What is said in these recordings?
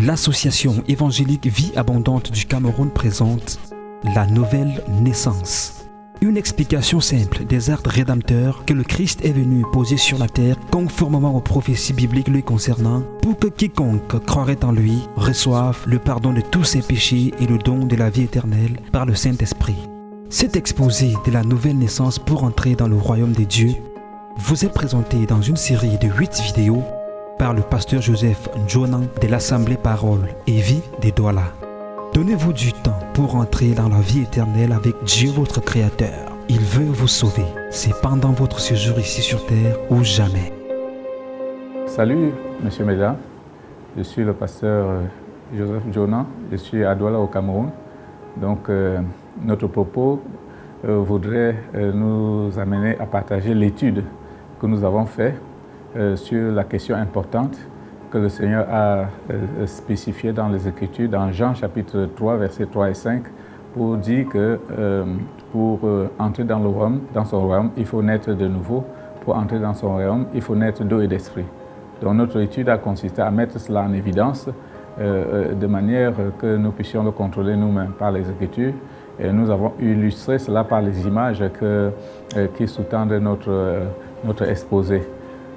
L'association évangélique Vie Abondante du Cameroun présente la nouvelle naissance. Une explication simple des actes rédempteurs que le Christ est venu poser sur la terre conformément aux prophéties bibliques lui concernant pour que quiconque croirait en lui reçoive le pardon de tous ses péchés et le don de la vie éternelle par le Saint-Esprit. Cet exposé de la nouvelle naissance pour entrer dans le royaume des dieux vous est présenté dans une série de 8 vidéos par le pasteur Joseph Njonan de l'Assemblée Parole et Vie de Douala. Donnez-vous du temps pour entrer dans la vie éternelle avec Dieu votre Créateur. Il veut vous sauver. C'est pendant votre séjour ici sur terre ou jamais. Salut, Monsieur Méda. Je suis le pasteur Joseph Njonan. Je suis à Douala au Cameroun. Donc, notre propos voudrait nous amener à partager l'étude que nous avons faite sur la question importante que le Seigneur a spécifiée dans les Écritures, dans Jean chapitre 3, versets 3 et 5, pour dire que pour entrer dans son royaume, il faut naître de nouveau. Pour entrer dans son royaume, il faut naître d'eau et d'esprit. Donc notre étude a consisté à mettre cela en évidence de manière que nous puissions le contrôler nous-mêmes par les Écritures. Et nous avons illustré cela par les images qui sous-tendent notre exposé.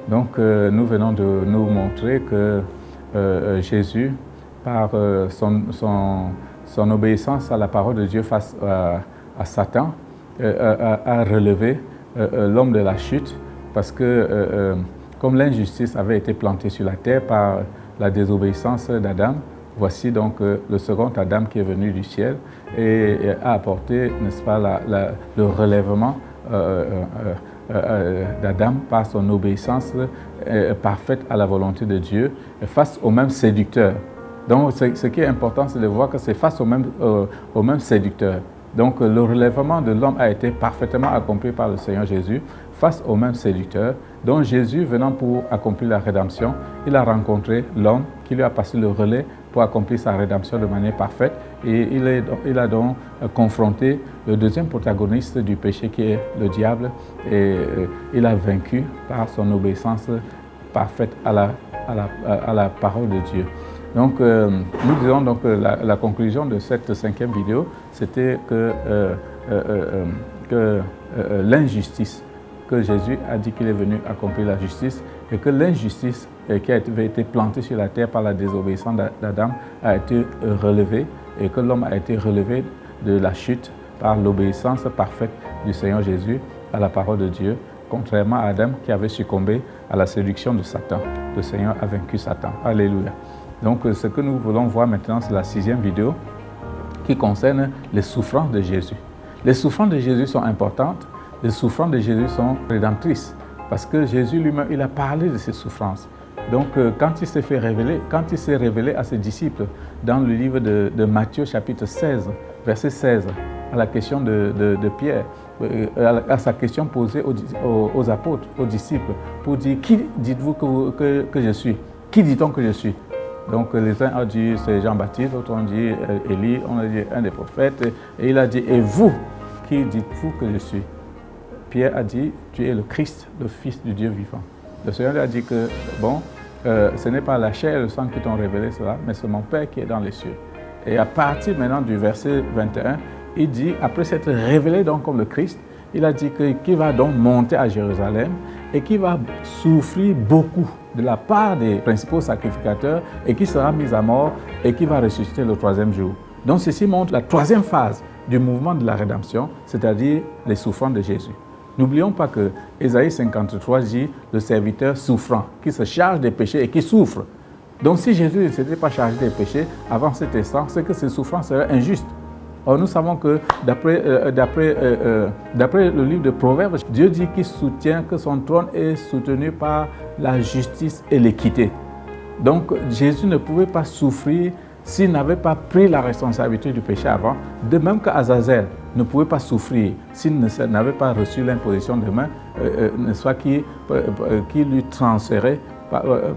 Donc, nous venons de nous montrer que Jésus, par son obéissance à la parole de Dieu face à Satan, a relevé l'homme de la chute, parce que comme l'injustice avait été plantée sur la terre par la désobéissance d'Adam, voici donc le second Adam qui est venu du ciel et a apporté, n'est-ce pas, le relèvement d'Adam par son obéissance parfaite à la volonté de Dieu face au même séducteur. Donc ce qui est important, c'est de voir que c'est face au même séducteur. Donc le relèvement de l'homme a été parfaitement accompli par le Seigneur Jésus face au même séducteur. Donc Jésus, venant pour accomplir la rédemption, il a rencontré l'homme qui lui a passé le relais pour accomplir sa rédemption de manière parfaite. Et il a donc confronté le deuxième protagoniste du péché qui est le diable. Et il a vaincu par son obéissance parfaite à la parole de Dieu. Donc nous disons donc que la conclusion de cette 5e vidéo, c'était que l'injustice, que Jésus a dit qu'il est venu accomplir la justice et que l'injustice qui avait été plantée sur la terre par la désobéissance d'Adam a été relevée et que l'homme a été relevé de la chute par l'obéissance parfaite du Seigneur Jésus à la parole de Dieu, contrairement à Adam qui avait succombé à la séduction de Satan. Le Seigneur a vaincu Satan. Alléluia. Donc ce que nous voulons voir maintenant, c'est la 6e vidéo qui concerne les souffrances de Jésus. Les souffrances de Jésus sont importantes. Les souffrances de Jésus sont rédemptrices parce que Jésus lui-même, il a parlé de ses souffrances. Donc, quand il s'est révélé à ses disciples dans le livre de Matthieu, chapitre 16, verset 16, à la question de Pierre, à sa question posée aux apôtres, aux disciples, pour dire « Qui dites-vous que je suis? Qui dit-on que je suis ?» Donc, les uns ont dit « C'est Jean-Baptiste », d'autres ont dit « Élie », on a dit « un des prophètes ». Et il a dit « Et vous, qui dites-vous que je suis ?» Pierre a dit, tu es le Christ, le Fils du Dieu vivant. Le Seigneur a dit que, bon, ce n'est pas la chair et le sang qui t'ont révélé cela, mais c'est mon Père qui est dans les cieux. Et à partir maintenant du verset 21, il dit, après s'être révélé donc comme le Christ, il a dit qu'il va donc monter à Jérusalem et qu'il va souffrir beaucoup de la part des principaux sacrificateurs et qu'il sera mis à mort et qu'il va ressusciter le 3e jour. Donc ceci montre la 3e phase du mouvement de la rédemption, c'est-à-dire les souffrances de Jésus. N'oublions pas que Ésaïe 53 dit le serviteur souffrant, qui se charge des péchés et qui souffre. Donc si Jésus ne s'était pas chargé des péchés avant cet instant, c'est que ses souffrances seraient injustes. Or nous savons que d'après le livre de Proverbes, Dieu dit qu'il soutient que son trône est soutenu par la justice et l'équité. Donc Jésus ne pouvait pas souffrir s'il n'avait pas pris la responsabilité du péché avant, de même qu'Azazel ne pouvait pas souffrir s'il n'avait pas reçu l'imposition de main, soit qui lui transférait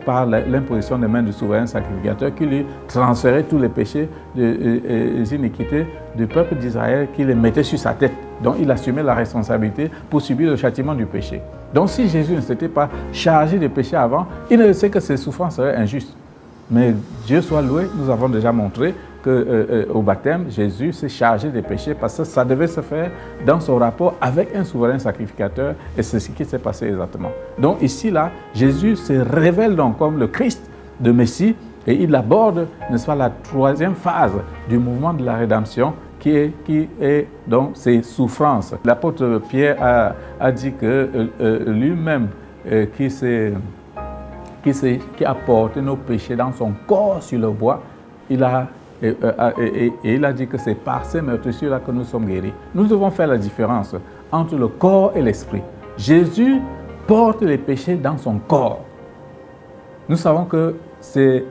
par l'imposition des mains du souverain sacrificateur, qui lui transférait tous les péchés, les iniquités du peuple d'Israël, qui les mettait sur sa tête. Donc il assumait la responsabilité pour subir le châtiment du péché. Donc si Jésus ne s'était pas chargé des péchés avant, il ne sait que ses souffrances seraient injustes. Mais Dieu soit loué, nous avons déjà montré qu'au baptême, Jésus s'est chargé des péchés parce que ça devait se faire dans son rapport avec un souverain sacrificateur et c'est ce qui s'est passé exactement. Donc ici, là, Jésus se révèle donc comme le Christ de Messie et il aborde, n'est-ce pas, la troisième phase du mouvement de la rédemption qui est donc ses souffrances. L'apôtre Pierre a dit que lui-même qui a porté nos péchés dans son corps sur le bois, il a dit que c'est par ces meurtrissures-là que nous sommes guéris. Nous devons faire la différence entre le corps et l'esprit. Jésus porte les péchés dans son corps. Nous savons que c'est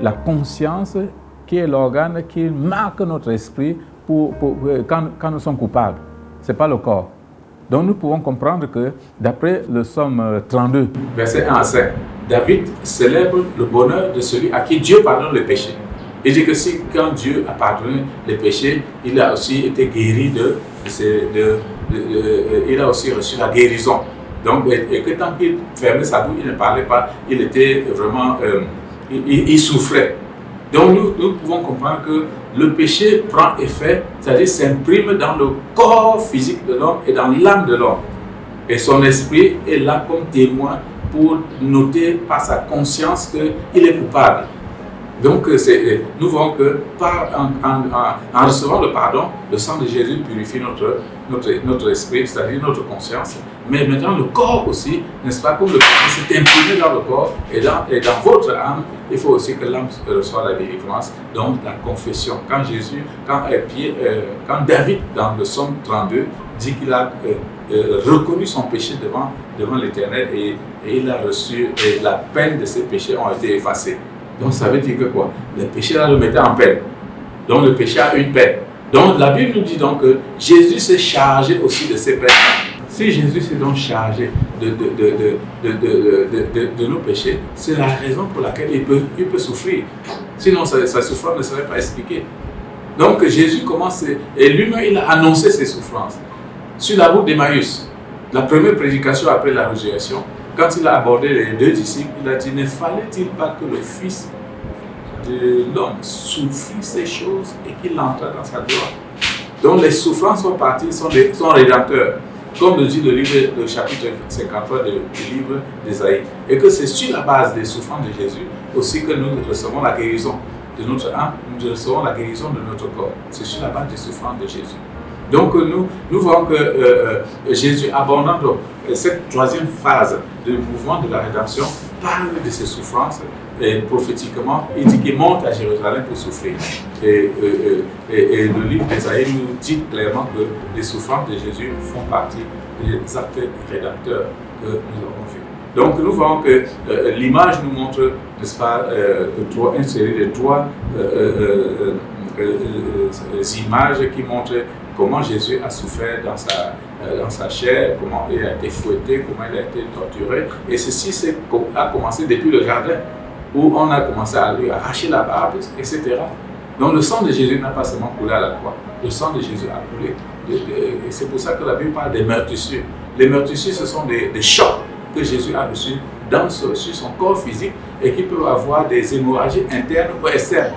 la conscience qui est l'organe qui marque notre esprit quand nous sommes coupables. Ce n'est pas le corps. Donc nous pouvons comprendre que d'après le psaume 32, verset 1 à 5, David célèbre le bonheur de celui à qui Dieu pardonne les péchés. Il dit que si quand Dieu a pardonné les péchés, il a aussi été guéri il a aussi reçu la guérison. Donc, et que tant qu'il fermait sa bouche, il ne parlait pas, il était vraiment, il souffrait. Donc nous pouvons comprendre que le péché prend effet, c'est-à-dire s'imprime dans le corps physique de l'homme et dans l'âme de l'homme. Et son esprit est là comme témoin pour noter par sa conscience qu'il est coupable. Donc nous voyons que en recevant le pardon, le sang de Jésus purifie notre esprit, c'est-à-dire notre conscience. Mais maintenant le corps aussi, n'est-ce pas, comme le péché s'est imprimé dans le corps et dans votre âme, il faut aussi que l'âme reçoive la délivrance, donc la confession. Quand David, dans le psaume 32, dit qu'il a reconnu son péché devant l'Éternel et il a reçu, et la peine de ses péchés ont été effacées. Donc ça veut dire que quoi? Le péché là le mettait en peine. Donc le péché a une peine. Donc la Bible nous dit donc que Jésus s'est chargé aussi de ses peines. Si Jésus s'est donc chargé de nos péchés, c'est la raison pour laquelle il peut souffrir. Sinon sa souffrance ne serait pas expliquée. Donc Jésus commence, et lui-même il a annoncé ses souffrances. Sur la route d'Emmaüs, la première prédication après la résurrection, quand il a abordé les deux disciples, il a dit, ne fallait-il pas que le Fils de l'homme souffrit ces choses et qu'il entre dans sa gloire? Donc les souffrances sont parties, sont rédempteurs, comme le dit le chapitre 53 du livre d'Ésaïe. Et que c'est sur la base des souffrances de Jésus aussi que nous recevons la guérison de notre âme, nous recevons la guérison de notre corps. C'est sur la base des souffrances de Jésus. Donc nous voyons que Jésus, abordant cette troisième phase du mouvement de la rédemption, parle de ses souffrances et prophétiquement, il dit qu'il monte à Jérusalem pour souffrir. Et le livre d'Ésaïe nous dit clairement que les souffrances de Jésus font partie des actes rédempteurs que nous avons vus. Donc nous voyons que l'image nous montre, n'est-ce pas, une série de trois images qui montrent comment Jésus a souffert dans sa chair, comment il a été fouetté, comment il a été torturé. Et ceci a commencé depuis le jardin, où on a commencé à lui arracher la barbe, etc. Donc le sang de Jésus n'a pas seulement coulé à la croix, le sang de Jésus a coulé. Et c'est pour ça que la Bible parle des meurtrissures. Les meurtrissures, ce sont des chocs que Jésus a reçus sur son corps physique et qui peuvent avoir des hémorragies internes ou externes.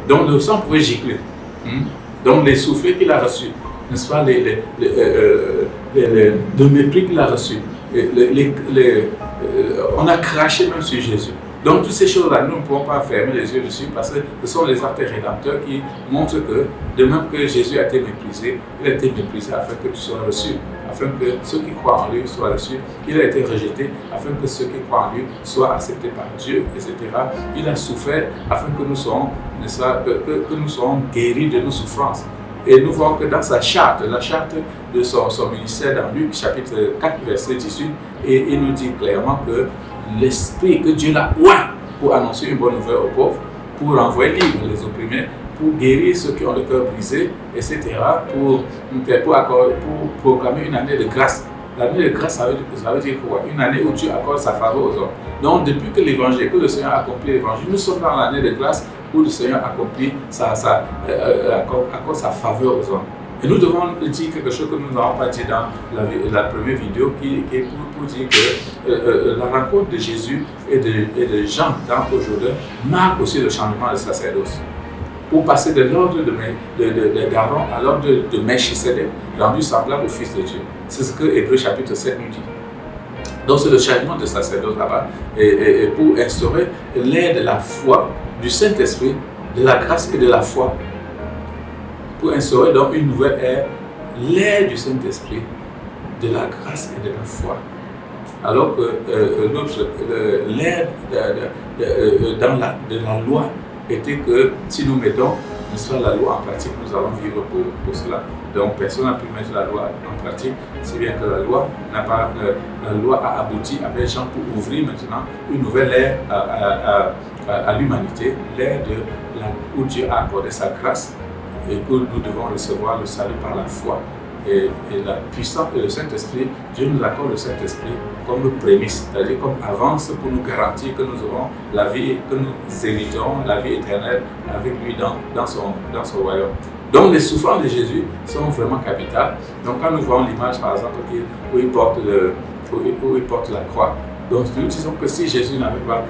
Donc le sang pouvait gicler. Donc les souffles qu'il a reçus, n'est-ce pas, le mépris qu'il a reçu, on a craché même sur Jésus. Donc toutes ces choses-là, nous ne pouvons pas fermer les yeux dessus parce que ce sont les actes rédempteurs qui montrent que, de même que Jésus a été méprisé, il a été méprisé afin que tu sois reçu, afin que ceux qui croient en lui soient reçus. Il a été rejeté afin que ceux qui croient en lui soient acceptés par Dieu, etc. Il a souffert afin que nous soyons, que nous soyons guéris de nos souffrances. Et nous voyons que dans sa charte, la charte de son ministère dans Luc chapitre 4, verset 18, et il nous dit clairement que l'Esprit, que Dieu l'a oint pour annoncer une bonne nouvelle aux pauvres, pour envoyer libre les opprimés, pour guérir ceux qui ont le cœur brisé, etc., pour proclamer une année de grâce. L'année de grâce, ça veut dire quoi? Une année où Dieu accorde sa faveur aux hommes. Donc, depuis que l'évangile, que le Seigneur a accompli l'évangile, nous sommes dans l'année de grâce où le Seigneur accorde sa faveur aux hommes. Et nous devons dire quelque chose que nous n'avons pas dit dans la première vidéo, qui est pour dire que la rencontre de Jésus et de Jean dans le Jourdain marque aussi le changement de sacerdoce. Pour passer de l'ordre d'Aaron à l'ordre de Melchisedec, rendu semblable au Fils de Dieu. C'est ce que Hébreux chapitre 7 nous dit. Donc c'est le changement de sacerdoce là-bas, et pour instaurer l'ère de la foi, du Saint-Esprit, de la grâce et de la foi. Pour instaurer donc une nouvelle ère, l'ère du Saint-Esprit, de la grâce et de la foi. Alors que l'ère de la loi était que si nous mettons la loi en pratique, nous allons vivre pour cela. Donc personne n'a pu mettre la loi en pratique, si bien que la loi a abouti avec Jean pour ouvrir maintenant une nouvelle ère à l'humanité, l'ère où Dieu a accordé sa grâce et que nous devons recevoir le salut par la foi. Et la puissance de le Saint-Esprit, Dieu nous accorde le Saint-Esprit comme prémisse, c'est-à-dire comme avance pour nous garantir que nous aurons la vie, que nous hériterons la vie éternelle avec lui dans son royaume. Donc les souffrances de Jésus sont vraiment capitales. Donc quand nous voyons l'image par exemple où il porte la croix, donc nous disons que si Jésus n'avait pas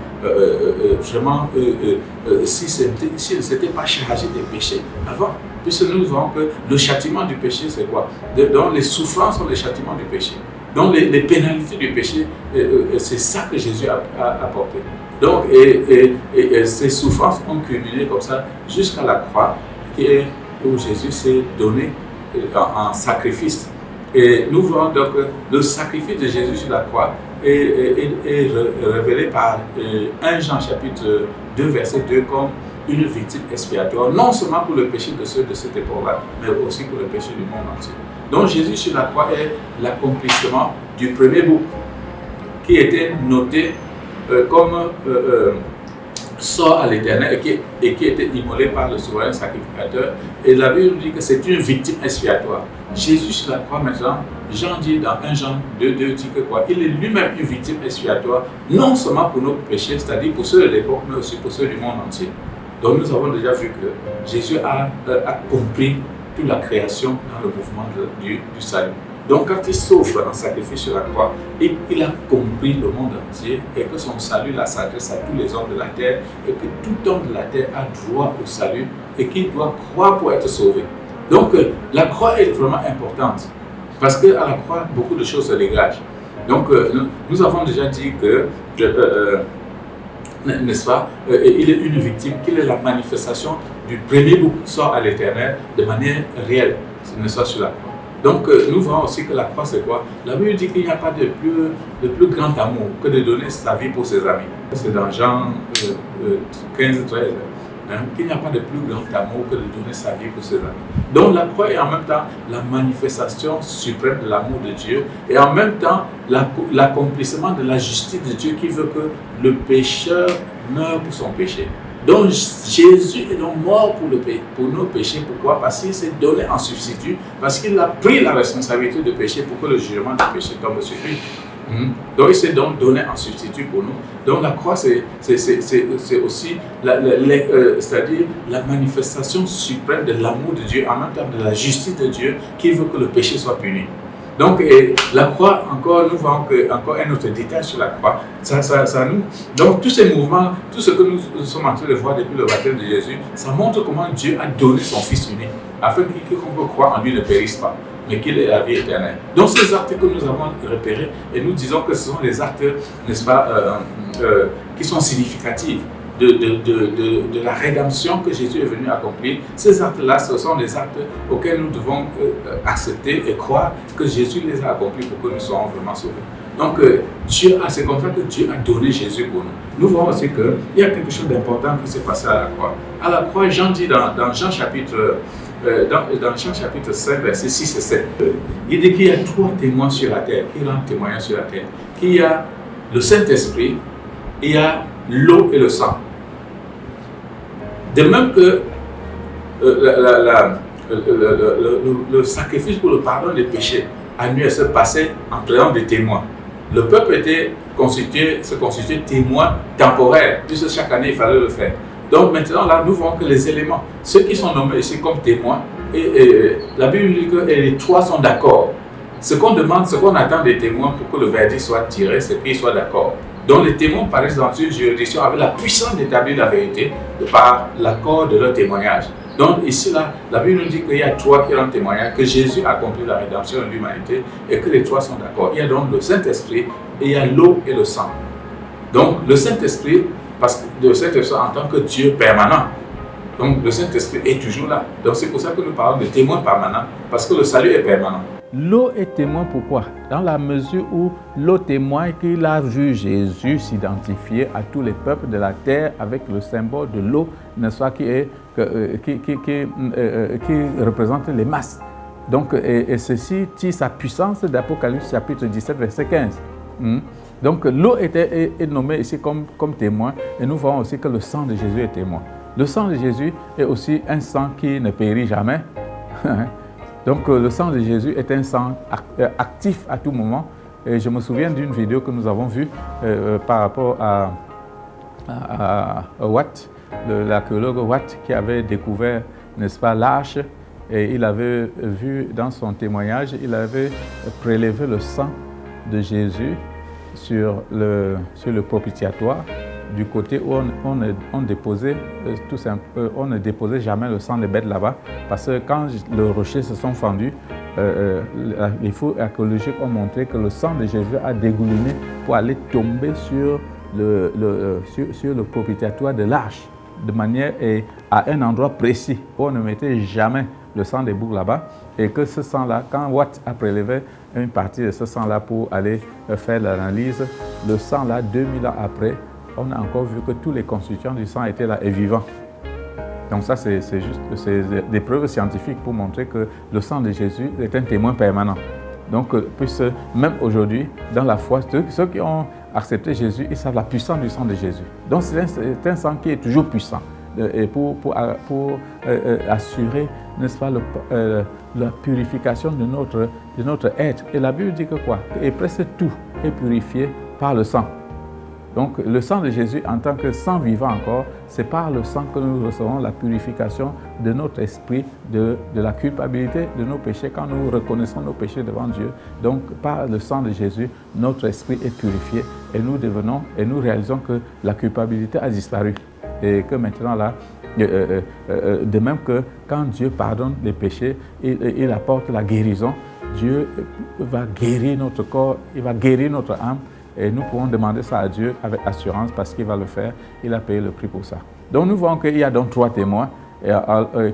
s'il ne s'était pas chargé des péchés avant, puisque nous voyons que le châtiment du péché c'est quoi? Donc les souffrances sont les châtiments du péché. Donc les pénalités du péché, c'est ça que Jésus a apporté. Donc et ces souffrances ont culminé comme ça jusqu'à la croix où Jésus s'est donné en sacrifice. Et nous voyons donc le sacrifice de Jésus sur la croix est révélé par 1 Jean chapitre 2 verset 2 comme une victime expiatoire, non seulement pour le péché de ceux de cette époque-là, mais aussi pour le péché du monde entier. Donc Jésus sur la croix est l'accomplissement du premier bouc qui était noté comme sort à l'Éternel et qui était immolé par le souverain sacrificateur. Et la Bible dit que c'est une victime expiatoire. Jésus sur la croix maintenant, Jean dit dans 1 Jean 2, dit que quoi? Il est lui-même une victime expiatoire, non seulement pour nos péchés, c'est-à-dire pour ceux de l'époque, mais aussi pour ceux du monde entier. Donc nous avons déjà vu que Jésus a compris toute la création dans le mouvement du salut. Donc quand il s'offre en sacrifice sur la croix, il a compris le monde entier et que son salut s'adresse à tous les hommes de la terre et que tout homme de la terre a droit au salut et qu'il doit croire pour être sauvé. Donc la croix est vraiment importante parce qu'à la croix, beaucoup de choses se dégagent. Donc nous avons déjà dit que, n'est-ce pas, il est une victime, qu'il est la manifestation du premier bouc sort à l'Éternel de manière réelle, n'est-ce pas, sur la croix. Donc nous voyons aussi que la croix c'est quoi? La Bible dit qu'il n'y a pas de plus grand amour que de donner sa vie pour ses amis. C'est dans Jean 15, 13. Qu'il n'y a pas de plus grand amour que de donner sa vie pour ses amis. Donc la croix est en même temps la manifestation suprême de l'amour de Dieu et en même temps l'accomplissement de la justice de Dieu qui veut que le pécheur meure pour son péché. Donc Jésus est donc mort pour nos péchés. Pourquoi? Parce qu'il s'est donné en substitut, parce qu'il a pris la responsabilité de péché pour que le jugement du péché tombe sur lui. Donc il s'est donc donné en substitut pour nous. Donc la croix c'est aussi c'est-à-dire la manifestation suprême de l'amour de Dieu, en même temps de la justice de Dieu qui veut que le péché soit puni. Donc la croix, encore, nous voyons encore un autre détail sur la croix. Donc tous ces mouvements, tout ce que nous sommes en train de voir depuis le baptême de Jésus, ça montre comment Dieu a donné son Fils unique, afin que quiconque croit en lui ne périsse pas, mais qu'il ait la vie éternelle. Donc ces actes que nous avons repérés, et nous disons que ce sont des actes, n'est-ce pas, qui sont significatifs de la rédemption que Jésus est venu accomplir. Ces actes-là, ce sont des actes auxquels nous devons accepter et croire que Jésus les a accomplis pour que nous soyons vraiment sauvés. Donc, c'est comme ça que Dieu a donné Jésus pour nous. Nous voyons aussi qu'il y a quelque chose d'important qui s'est passé à la croix. À la croix, Jean dit dans Jean chapitre 5, versets 6 et 7, il dit qu'il y a 3 témoins sur la terre, qui rendent témoignage sur la terre. Qu'il y a le Saint-Esprit, il y a l'eau et le sang. De même que le sacrifice pour le pardon des péchés annuel se passait en présence des témoins. Le peuple se constituait témoin temporaire, puisque chaque année il fallait le faire. Donc maintenant là, nous voyons que les éléments, ceux qui sont nommés ici comme témoins, la Bible dit que les trois sont d'accord. Ce qu'on demande, ce qu'on attend des témoins pour que le verdict soit tiré, c'est qu'ils soient d'accord. Donc les témoins paraissent dans une juridiction avec la puissance d'établir la vérité de par l'accord de leur témoignage. Donc ici, là, la Bible nous dit qu'il y a trois qui rendent témoignage, que Jésus a accompli la rédemption de l'humanité et que les trois sont d'accord. Il y a donc le Saint-Esprit, et il y a l'eau et le sang. Donc le Saint-Esprit, parce que le Saint-Esprit en tant que Dieu permanent, donc le Saint-Esprit est toujours là. Donc c'est pour ça que nous parlons de témoin permanent, parce que le salut est permanent. L'eau est témoin pourquoi? Dans la mesure où l'eau témoigne qu'il a vu Jésus s'identifier à tous les peuples de la terre avec le symbole de l'eau, n'est-ce pas, qui représente les masses. Donc, et ceci tire sa puissance d'Apocalypse chapitre 17, verset 15. Donc l'eau est nommée ici comme témoin, et nous voyons aussi que le sang de Jésus est témoin. Le sang de Jésus est aussi un sang qui ne périt jamais. Donc le sang de Jésus est un sang actif à tout moment. Et je me souviens d'une vidéo que nous avons vue par rapport à Watt, l'archéologue Watt, qui avait découvert, n'est-ce pas, l'arche. Et il avait vu dans son témoignage, il avait prélevé le sang de Jésus sur le propitiatoire, du côté où on ne déposait jamais le sang des bêtes là-bas, parce que quand les rochers se sont fendus, les fouilles archéologiques ont montré que le sang de Jésus a dégouliné pour aller tomber sur le propitiatoire de l'arche, de manière à un endroit précis où on ne mettait jamais le sang des boucs là-bas, et que ce sang-là, quand Watt a prélevé une partie de ce sang-là pour aller faire l'analyse, le sang-là, 2000 ans après, on a encore vu que tous les constituants du sang étaient là et vivants. Donc ça, c'est des preuves scientifiques pour montrer que le sang de Jésus est un témoin permanent. Donc, puisque même aujourd'hui, dans la foi, ceux qui ont accepté Jésus, ils savent la puissance du sang de Jésus. Donc c'est un sang qui est toujours puissant. Et pour assurer, n'est-ce pas, la purification de notre être. Et la Bible dit que quoi? Et presque tout est purifié par le sang. Donc le sang de Jésus en tant que sang vivant encore, c'est par le sang que nous recevons la purification de notre esprit, de la culpabilité de nos péchés quand nous reconnaissons nos péchés devant Dieu. Donc par le sang de Jésus, notre esprit est purifié et nous réalisons que la culpabilité a disparu. Et que maintenant là, de même que quand Dieu pardonne les péchés, il apporte la guérison. Dieu va guérir notre corps, il va guérir notre âme. Et nous pouvons demander ça à Dieu avec assurance parce qu'il va le faire. Il a payé le prix pour ça. Donc nous voyons qu'il y a donc trois témoins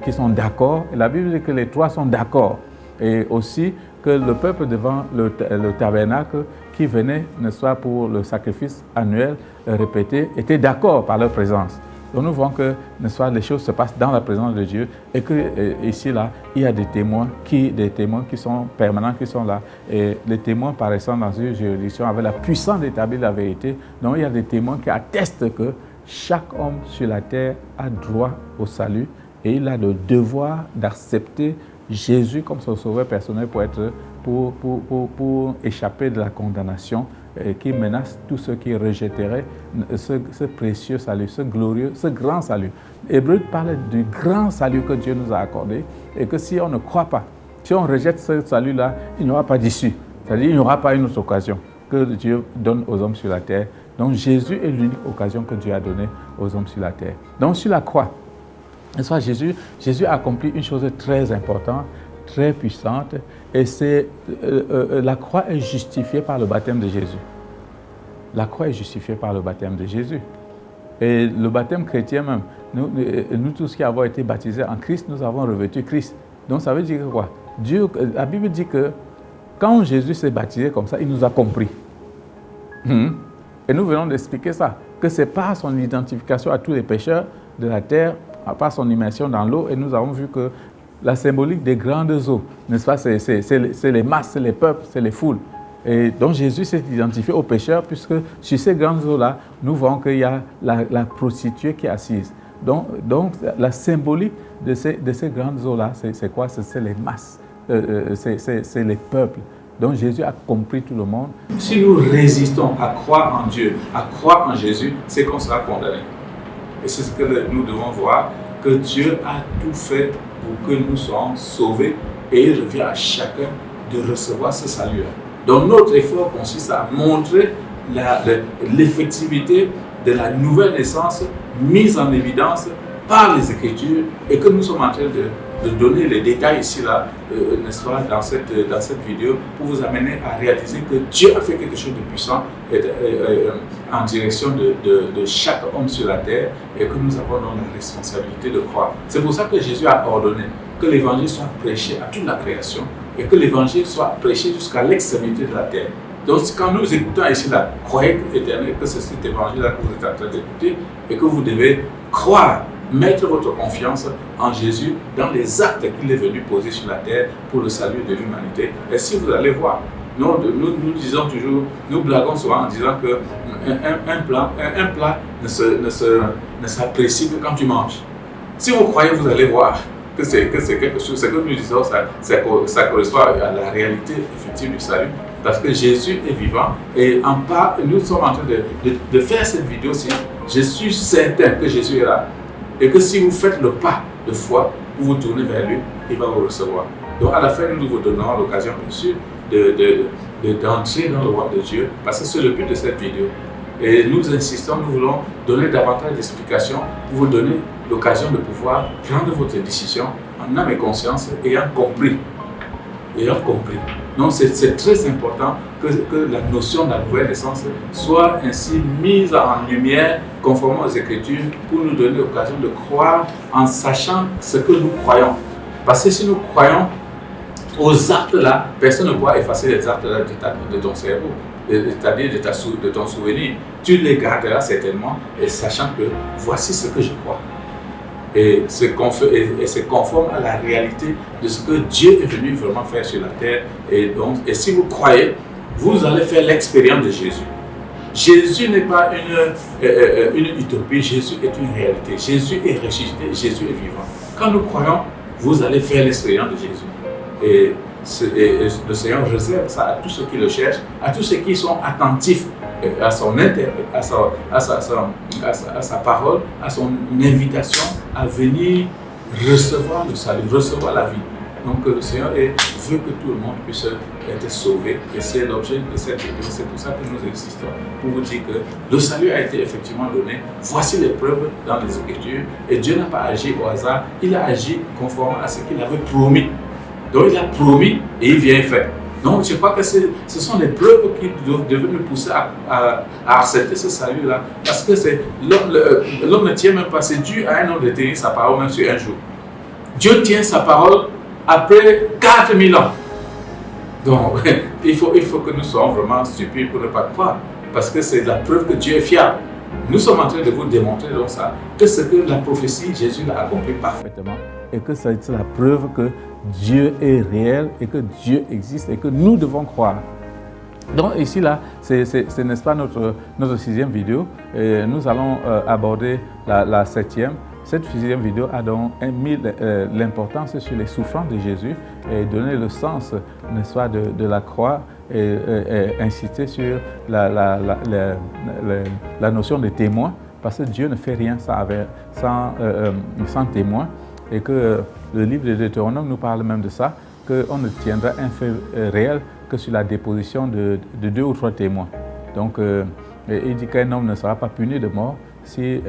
qui sont d'accord. Et la Bible dit que les trois sont d'accord. Et aussi que le peuple devant le tabernacle qui venait, n'est-ce pas, pour le sacrifice annuel répété, était d'accord par leur présence. Donc nous voyons que, n'est-ce pas, les choses se passent dans la présence de Dieu et que ici, là, il y a des témoins qui sont permanents, qui sont là. Et les témoins paraissant dans une juridiction avec la puissance d'établir la vérité. Donc il y a des témoins qui attestent que chaque homme sur la terre a droit au salut et il a le devoir d'accepter Jésus comme son sauveur personnel pour échapper de la condamnation qui menace tous ceux qui rejetteraient ce précieux salut, ce glorieux, ce grand salut. Hébreu parle du grand salut que Dieu nous a accordé et que si on ne croit pas, si on rejette ce salut-là, il n'y aura pas d'issue. C'est-à-dire qu'il n'y aura pas une autre occasion que Dieu donne aux hommes sur la terre. Donc Jésus est l'unique occasion que Dieu a donnée aux hommes sur la terre. Donc sur la croix, Jésus a accompli une chose très importante, très puissante, et c'est la croix est justifiée par le baptême de Jésus. La croix est justifiée par le baptême de Jésus. Et le baptême chrétien même, nous tous qui avons été baptisés en Christ, nous avons revêtu Christ. Donc ça veut dire que quoi? La Bible dit que quand Jésus s'est baptisé comme ça, il nous a compris. Et nous venons d'expliquer ça, que c'est par son identification à tous les pécheurs de la terre, par son immersion dans l'eau, et nous avons vu que la symbolique des grandes eaux, n'est-ce pas, c'est les masses, c'est les peuples, c'est les foules. Et donc Jésus s'est identifié aux pécheurs, puisque sur ces grandes eaux-là, nous voyons qu'il y a la prostituée qui est assise. Donc la symbolique de ces grandes eaux-là, c'est quoi? C'est les masses, c'est les peuples. Donc Jésus a compris tout le monde. Si nous résistons à croire en Dieu, à croire en Jésus, c'est qu'on sera condamné. Et c'est ce que nous devons voir, que Dieu a tout fait pour que nous soyons sauvés et il revient à chacun de recevoir ce salut-là. Donc notre effort consiste à montrer l'effectivité de la nouvelle naissance mise en évidence par les Écritures et que nous sommes en train de donner les détails ici, là, n'est-ce pas, dans cette vidéo pour vous amener à réaliser que Dieu a fait quelque chose de puissant en direction de chaque homme sur la terre et que nous avons donc la responsabilité de croire. C'est pour ça que Jésus a ordonné que l'évangile soit prêché à toute la création et que l'évangile soit prêché jusqu'à l'extrémité de la terre. Donc quand nous écoutons ici la croyez éternelle, que c'est cet évangile-là que vous êtes en train d'écouter et que vous devez croire, mettre votre confiance en Jésus dans les actes qu'il est venu poser sur la terre pour le salut de l'humanité. Et si vous allez voir, nous disons toujours, nous blaguons souvent en disant que un plat ne s'apprécie que quand tu manges. Si vous croyez, vous allez voir que c'est quelque chose, c'est que nous disons, ça correspond à la réalité effective du salut. Parce que Jésus est vivant et nous sommes en train de faire cette vidéo-ci. Je suis certain que Jésus est là et que si vous faites le pas de foi pour vous tourner vers lui, il va vous recevoir. Donc à la fin, nous vous donnons l'occasion, bien sûr, d'entrer dans le royaume de Dieu parce que c'est le but de cette vidéo. Et nous insistons, nous voulons donner davantage d'explications pour vous donner l'occasion de pouvoir prendre votre décision en âme et conscience ayant compris. Donc c'est très important que la notion de la nouvelle naissance soit ainsi mise en lumière conformément aux Écritures pour nous donner l'occasion de croire en sachant ce que nous croyons. Parce que si nous croyons aux actes là, personne ne pourra effacer les actes là de ton cerveau, c'est-à-dire de ton souvenir. Tu les garderas certainement et sachant que voici ce que je crois. Et c'est conforme à la réalité de ce que Dieu est venu vraiment faire sur la terre. Et si vous croyez, vous allez faire l'expérience de Jésus. Jésus n'est pas une utopie, Jésus est une réalité. Jésus est ressuscité, Jésus est vivant. Quand nous croyons, vous allez faire l'expérience de Jésus. Et le Seigneur réserve ça à tous ceux qui le cherchent, à tous ceux qui sont attentifs à son à sa parole, à son invitation à venir recevoir le salut, recevoir la vie. Donc le Seigneur veut que tout le monde puisse être sauvé et c'est l'objet de cette vidéo. C'est pour ça que nous existons, pour vous dire que le salut a été effectivement donné. Voici les preuves dans les Écritures et Dieu n'a pas agi au hasard, il a agi conformément à ce qu'il avait promis. Donc il a promis et il vient faire. Donc je crois que ce sont les preuves qui devaient nous pousser à accepter ce salut-là. Parce que l'homme ne tient même pas, c'est Dieu à un homme de tenir sa parole même sur un jour. Dieu tient sa parole après 4000 ans. Donc il faut que nous soyons vraiment stupides pour ne pas croire. Parce que c'est la preuve que Dieu est fiable. Nous sommes en train de vous démontrer donc ça, que ce que la prophétie, Jésus l'a accompli parfaitement. Et que c'est la preuve que Dieu est réel et que Dieu existe et que nous devons croire. Donc ici là, c'est n'est-ce pas notre 6e vidéo. Et nous allons aborder la 7e. Cette 6e vidéo a donc mis l'importance sur les souffrances de Jésus et donné le sens, n'est-ce pas, de la croix et insister sur la notion de témoin, parce que Dieu ne fait rien sans témoin. Et que le livre de Deutéronome nous parle même de ça, qu'on ne tiendra un fait réel que sur la déposition de 2 ou 3 témoins. Donc, il dit qu'un homme ne sera pas puni de mort si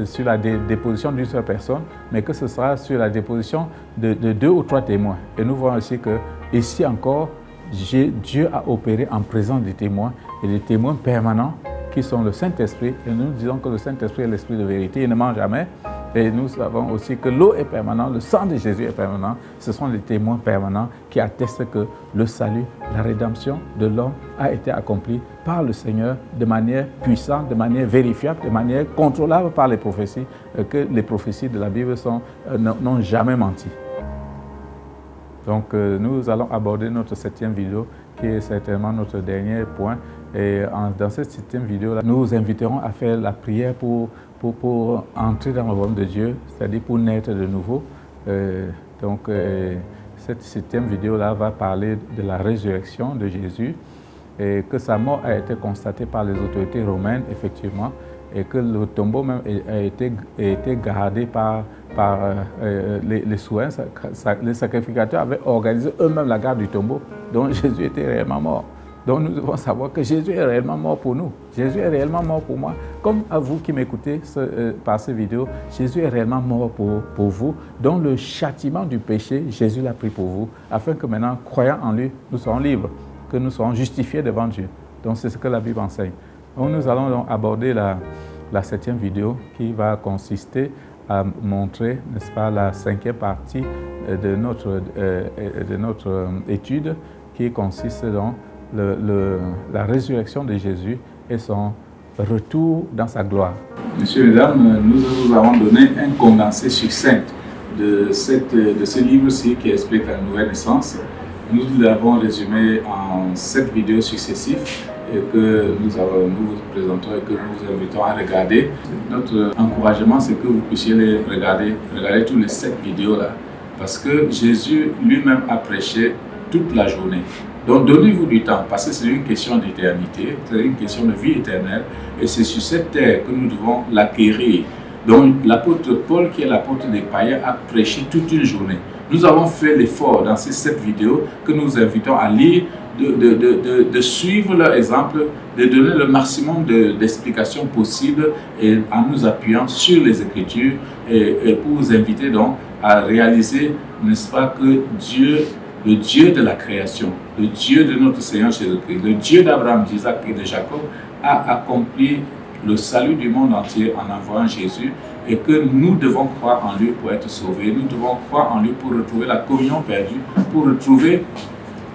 sur la déposition d'une seule personne, mais que ce sera sur la déposition de 2 ou 3 témoins. Et nous voyons aussi que, ici encore, Dieu a opéré en présence des témoins, et des témoins permanents qui sont le Saint-Esprit. Et nous disons que le Saint-Esprit est l'Esprit de vérité, il ne ment jamais. Et nous savons aussi que l'eau est permanente, le sang de Jésus est permanent. Ce sont les témoins permanents qui attestent que le salut, la rédemption de l'homme a été accompli par le Seigneur de manière puissante, de manière vérifiable, de manière contrôlable par les prophéties, que les prophéties de la Bible n'ont jamais menti. Donc nous allons aborder notre 7e vidéo qui est certainement notre dernier point. Et dans cette 7e vidéo, nous vous inviterons à faire la prière pour entrer dans le royaume de Dieu, c'est-à-dire pour naître de nouveau. Cette 7e vidéo-là va parler de la résurrection de Jésus et que sa mort a été constatée par les autorités romaines, effectivement, et que le tombeau même a été gardé par par les soins. Les sacrificateurs avaient organisé eux-mêmes la garde du tombeau, donc Jésus était réellement mort. Donc nous devons savoir que Jésus est réellement mort pour nous. Jésus est réellement mort pour moi. Comme à vous qui m'écoutez par ces vidéos, Jésus est réellement mort pour vous. Donc le châtiment du péché, Jésus l'a pris pour vous, afin que maintenant, croyant en lui, nous soyons libres, que nous soyons justifiés devant Dieu. Donc c'est ce que la Bible enseigne. Donc nous allons donc aborder la 7e vidéo qui va consister à montrer, n'est-ce pas, la 5e partie de notre étude qui consiste dans la résurrection de Jésus et son retour dans sa gloire. Messieurs et mesdames, nous vous avons donné un condensé succinct de ce livre-ci qui explique la nouvelle naissance. Nous l'avons résumé en 7 vidéos successives et que nous vous présentons et que nous vous invitons à regarder. Notre encouragement, c'est que vous puissiez regarder tous les 7 vidéos-là, parce que Jésus lui-même a prêché toute la journée. Donc donnez-vous du temps, parce que c'est une question d'éternité, c'est une question de vie éternelle, et c'est sur cette terre que nous devons l'acquérir. Donc l'apôtre Paul, qui est l'apôtre des païens, a prêché toute une journée. Nous avons fait l'effort dans ces 7 vidéos que nous invitons à lire, de suivre leur exemple, de donner le maximum d'explications possibles et en nous appuyant sur les Écritures et pour vous inviter donc à réaliser, n'est-ce pas, que Dieu, le Dieu de la création, le Dieu de notre Seigneur Jésus-Christ, le Dieu d'Abraham, d'Isaac et de Jacob, a accompli le salut du monde entier en envoyant Jésus et que nous devons croire en lui pour être sauvés, nous devons croire en lui pour retrouver la communion perdue, pour retrouver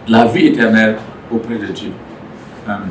la vie éternelle auprès de Dieu. Amen.